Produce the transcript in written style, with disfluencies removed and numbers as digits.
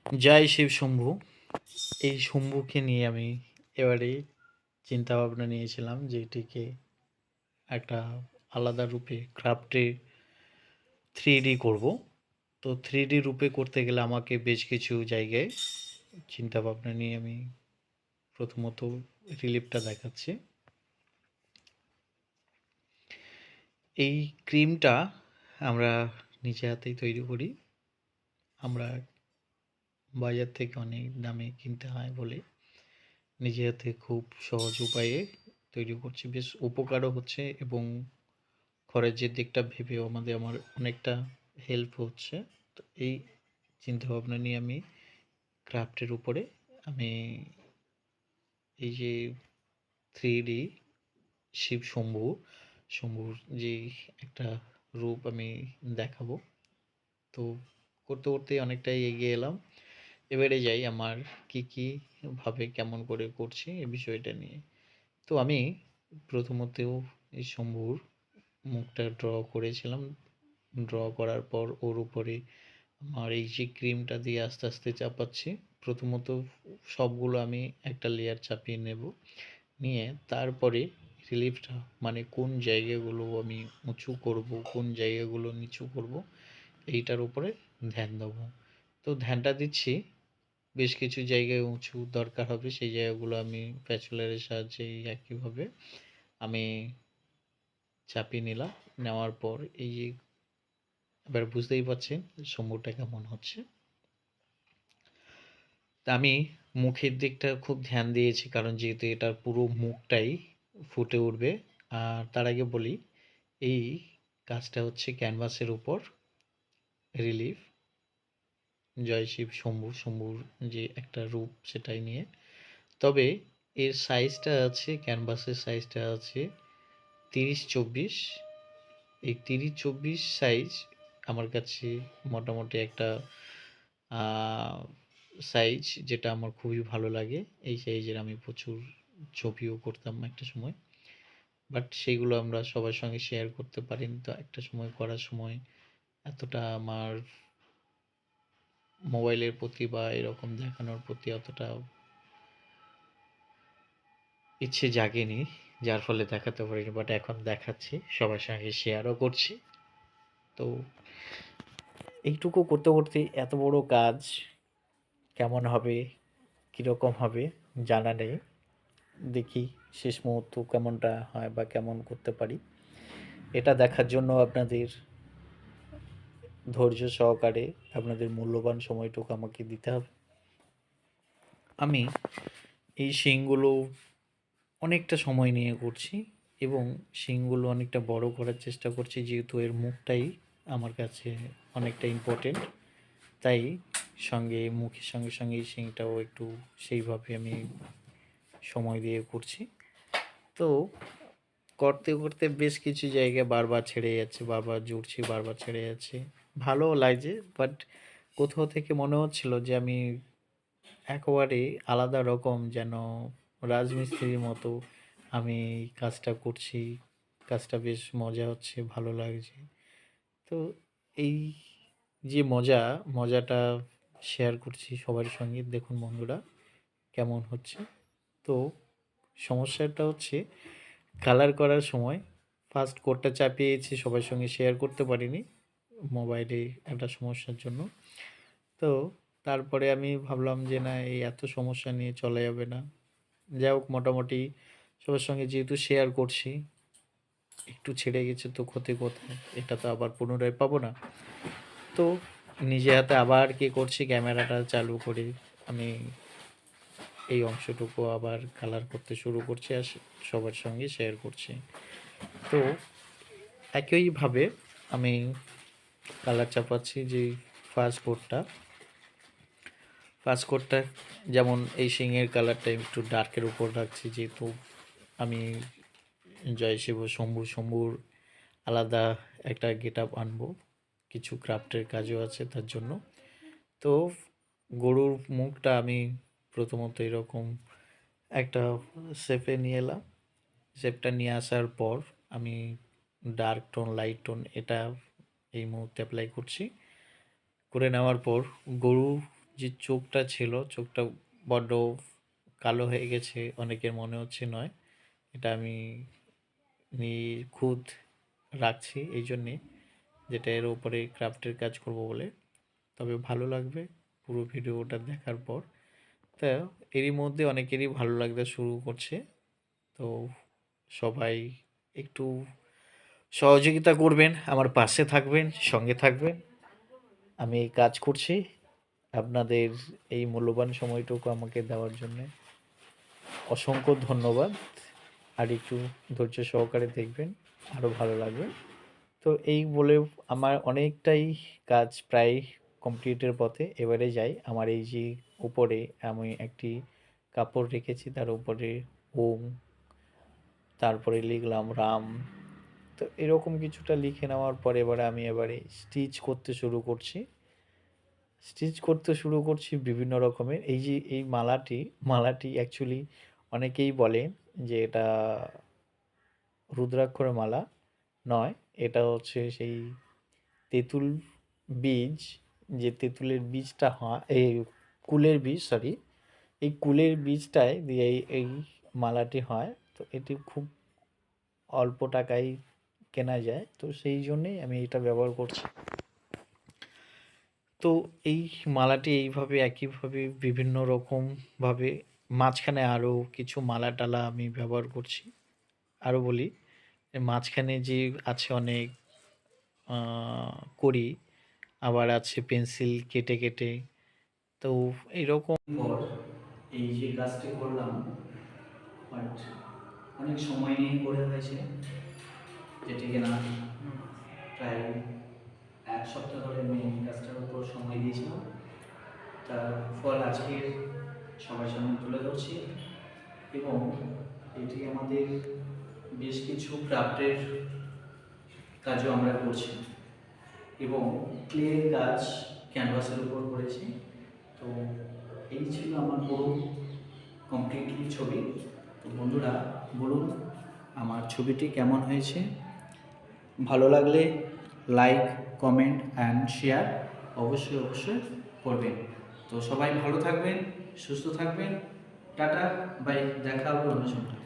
জয় শিব শম্ভু। এই শম্ভুকে নিয়ে আমি এবারে চিন্তা ভাবনা নিয়েছিলাম যে এটিকে একটা আলাদা রূপে ক্রাফটে 3D করব। তো 3D রূপে করতে গেলে আমাকে বেশ কিছু জায়গায় চিন্তা ভাবনা নিয়ে আমি প্রথমত রিলিফটা দেখাচ্ছি। এই ক্রিমটা আমরা নিজে হাতেই তৈরি করি। আমরা বাজার থেকে অনেক দামে কিনতে হয় বলে নিজে হাতে খুব সহজ উপায়ে তৈরি করছি। বেশ উপকারও হচ্ছে এবং খরচের দিকটা ভেবেও আমার অনেকটা হেল্প হচ্ছে। তো এই চিন্তাভাবনা নিয়ে আমি ক্রাফটের উপরে আমি এই যে 3D শিব শম্ভুর যে একটা রূপ আমি দেখাবো। তো করতে করতেই অনেকটাই এগিয়ে এলাম। এবারে যাই আমার কি ভাবে কেমন করে করছি এই বিষয়টা নিয়ে। তো আমি প্রথমত এই শম্ভুর মুখটা ড্র করেছিলাম। ড্র করার পর ওর উপরে আমার এই যে ক্রিমটা দিয়ে আস্তে আস্তে চাপাচ্ছি। প্রথমত সবগুলো আমি একটা লেয়ার চাপিয়ে নেব। নিয়ে তারপরে রিলিফটা মানে কোন জায়গাগুলো আমি উঁচু করব, কোন জায়গাগুলো নিচু করব এইটার উপরে ধ্যান দেবো। তো ধ্যানটা দিচ্ছি বেশ কিছু জায়গায় উঁচু দরকার হবে সেই জায়গাগুলো আমি প্যাচুলারের সাহায্যে একইভাবে আমি চাপিয়ে নিলাম। নেওয়ার পর এই যে এবার বুঝতেই পারছেন শম্ভুটা কেমন হচ্ছে। তা আমি মুখের দিকটা খুব ধ্যান দিয়েছি কারণ যেহেতু এটার পুরো মুখটাই ফুটে উঠবে। আর তার আগে বলি এই কাজটা হচ্ছে ক্যানভাসের উপর রিলিফ জয় শিব শম্ভুর যে একটা রূপ সেটাই নিয়ে। তবে এর সাইজটা আছে ক্যানভাসের সাইজটা আছে 30-24। এই 30-24 সাইজ আমার কাছে মোটামুটি একটা সাইজ যেটা আমার খুবই ভালো লাগে। এই সাইজের আমি প্রচুর ছবিও করতাম একটা সময়। বাট সেইগুলো আমরা সবার সঙ্গে শেয়ার করতে পারিনি। তো একটা সময় করার সময় এতটা আমার মোবাইলের প্রতি বা এরকম দেখানোর প্রতি অতটা ইচ্ছে জাগেনি। যার ফলে দেখাতে পারিনি। বাট এখন দেখাচ্ছি। সবার সঙ্গে শেয়ারও করছি। তো এইটুকু করতে এত বড় কাজ কেমন হবে, কীরকম হবে জানা নেই। দেখি শেষ মুহূর্ত কেমনটা হয় বা কেমন করতে পারি। এটা দেখার জন্য আপনাদের ধৈর্য সহকারে আপনাদের মূল্যবান সময়টুকু আমাকে দিতে হবে। আমি এই শিংগুলো অনেকটা সময় নিয়ে করছি এবং শিংগুলো অনেকটা বড় করার চেষ্টা করছি যেহেতু এর মুখটাই আমার কাছে অনেকটা ইম্পর্টেন্ট। তাই মুখের সঙ্গে এই শিংটাও একটু সেইভাবে আমি সময় দিয়ে করছি। তো করতে বেশ কিছু জায়গা বারবার ছেড়ে যাচ্ছে, বারবার জুড়ছি, বারবার ছেড়ে যাচ্ছে। ভালোও লাগছে বাট কোথাও থেকে মনে হচ্ছিল যে আমি একেবারে আলাদা রকম যেন রাজমিস্ত্রির মতো আমি কাজটা করছি। কাজটা বেশ মজা হচ্ছে, ভালো লাগছে। তো এই যে মজাটা শেয়ার করছি সবার সঙ্গে। দেখুন বন্ধুরা কেমন হচ্ছে। তো সমস্যাটা হচ্ছে কালার করার সময় ফার্স্ট কোডটা চাপিয়েছি সবার সঙ্গে শেয়ার করতে পারিনি মোবাইলে একটা সমস্যার জন্য। তো তারপরে আমি ভাবলাম যে না এই এত সমস্যা নিয়ে চলা যাবে না। যাই হোক মোটামুটি সবার সঙ্গে যেহেতু শেয়ার করছি একটু ছেড়ে গেছে তো ক্ষতি কোথায়, এটা তো আবার পুনরায় পাবো না। তো নিজে হাতে আবার কি করছি ক্যামেরাটা চালু করে আমি এই অংশটুকু আবার কালার করতে শুরু করছি আর সবার সঙ্গে শেয়ার করছি। তো একইভাবে আমি কালার চাপাচ্ছি যে ফার্স্ট কোটটা যেমন এই শিংয়ের কালারটা একটু ডার্কের উপর রাখছি যেহেতু আমি জয় শিব শম্ভুর আলাদা একটা গেট আপ আনবো, কিছু ক্রাফটের কাজও আছে তার জন্য। তো গরুর মুখটা আমি প্রথমত এরকম একটা শেপে নিয়ে এলাম। শেপটা নিয়ে আসার পর আমি ডার্ক টোন লাইট টোন এটা এই মুহূর্তে অ্যাপ্লাই করছি। করে নেওয়ার পর গরু যে চোখটা ছিল, চোখটা বড্ড কালো হয়ে গেছে, অনেকের মনে হচ্ছে নয়। এটা আমি নিখুঁত রাখছি এই জন্যে, যেটা এর উপরে ক্রাফটের কাজ করব বলে। তবে ভালো লাগবে পুরো ভিডিওটা দেখার পর। তা এরই মধ্যে অনেকেরই ভালো লাগতে শুরু করছে। তো সবাই একটু সহযোগিতা করবেন, আমার পাশে থাকবেন, সঙ্গে থাকবেন। আমি এই কাজ করছি। আপনাদের এই মূল্যবান সময়টুকু আমাকে দেওয়ার জন্যে অসংখ্য ধন্যবাদ। আর একটু ধৈর্য সহকারে দেখবেন, আরও ভালো লাগবে। তো এই বলে আমার অনেকটাই কাজ প্রায় কমপ্লিটের পথে। এবারে যাই, আমার এই যে উপরে আমি একটি কাপড় রেখেছি, তার উপরে ওম, তারপরে লিখলাম রাম। তো এরকম কিছুটা লিখে নেওয়ার পরে এবারে স্টিচ করতে শুরু করছি। বিভিন্ন রকমের। এই যে এই মালাটি অ্যাকচুয়ালি অনেকেই বলেন যে এটা রুদ্রাক্ষরের মালা নয়। এটা হচ্ছে সেই তেঁতুল বীজ, যে তেঁতুলের বীজটা হয়, এই কুলের বীজ, সরি, এই কুলের বীজটায় দিয়ে এই মালাটি হয়। তো এটি খুব অল্প টাকায় কেনা যায়, তো সেই জন্যেই আমি এটা ব্যবহার করছি। তো এই মালাটি এইভাবে একইভাবে বিভিন্ন রকমভাবে মাঝখানে আরও কিছু মালা টালা আমি ব্যবহার করছি। আরও বলি, মাঝখানে যে আছে অনেক করি, আবার আছে পেন্সিল কেটে কেটে। তো এইরকম পর এই যে কাজটি করলাম, বাট অনেক সময় নিয়ে করে হয়েছে, যেটি কিনা প্রায় 1 সপ্তাহ ধরে আমি এই কাজটার উপর সময় দিয়েছিলাম। তার ফল আজকের সবার সামনে তুলে ধরছি। এবং এটি আমাদের বেশ কিছু ক্রাফটের কাজও আমরা করছি, এবং ক্লের কাজ ক্যানভাসের উপর করেছি। তো এই ছিল আমার পুরো কমপ্লিটলি ছবি। তো বন্ধুরা, বলুন আমার ছবিটি কেমন হয়েছে। ভালো লাগলে লাইক, কমেন্ট অ্যান্ড শেয়ার অবশ্যই করবেন। তো সবাই ভালো থাকবেন, সুস্থ থাকবেন। টাটা, বাই, দেখা হবে অন্য সময়।